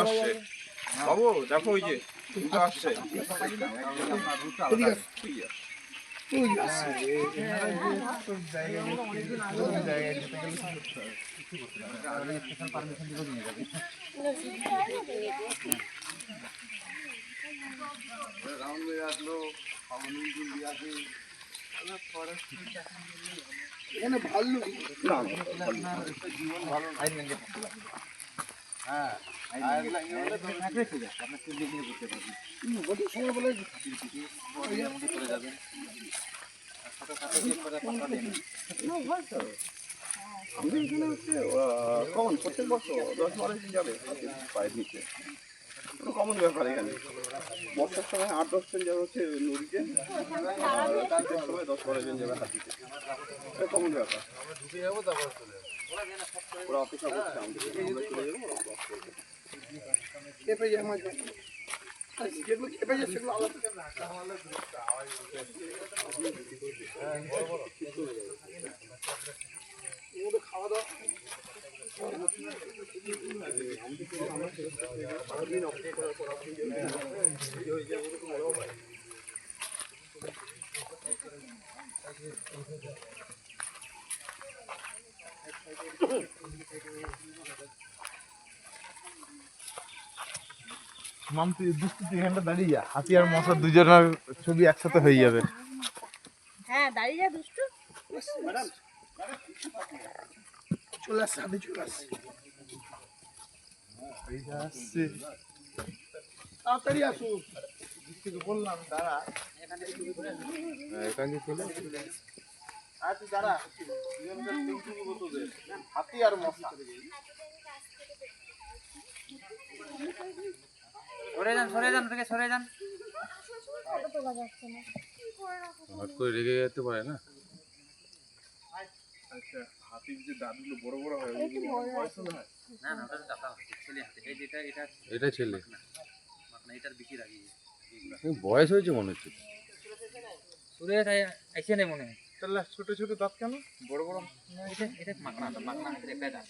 আসছে বাবু, দেখো ওই যে আসছে। এখানে ভালো আমাদের এখানে হচ্ছে কমন, প্রত্যেক বছর 10-12 দিন যাবে পায়ের নিচে, কমন ব্যাপার। এখানে বর্ষার সময় 8-10 জন যাবে হচ্ছে নদীতে, আর শীতের সময় 10-12 জন যাবে হাতিতে। এটা কমন ব্যাপার। ওরা অপেক্ষা করছে আমাদের, আমরা চলে যাবো, ওরা অপেক্ষা করবে। খেপে যায় মাছ, যেগুলো খেপে যায় সেগুলো আলাদা। খাওয়া দাওয়া মামতি দুষ্টু এখানটা দাঁড়িয়ে যা, হাতি আর মশা দুজনের ছবি একসাথে হয়ে যাবে। হ্যাঁ দাঁড়িয়ে যা দুষ্টু। চলে আসছে, হাতে চলে আসছে, তাড়াতাড়ি আসুন। বললাম দাঁড়া, এখান থেকে চলে তুই দাঁড়া, হাতি আর মশা। সরে যান থেকে সরে যান। হট করে রেগে যেতে পারে না। আচ্ছা, হাতির যে দাঁতগুলো বড় বড় হয়, বয়স না হয়? না না, ওটা তো দাঁতা ছেলে হাতে। এই যেটা এটা এটা ছেলে মাখনা, এটার বেশি রাগি। বয়স হয়েছে মনে হচ্ছে। সুরে তাই আইছে না মনে হয়। তাহলে ছোট ছোট দাঁত কেন, বড় বড়? এটা মাখনা, মাখনা হাতের একটা দাঁত।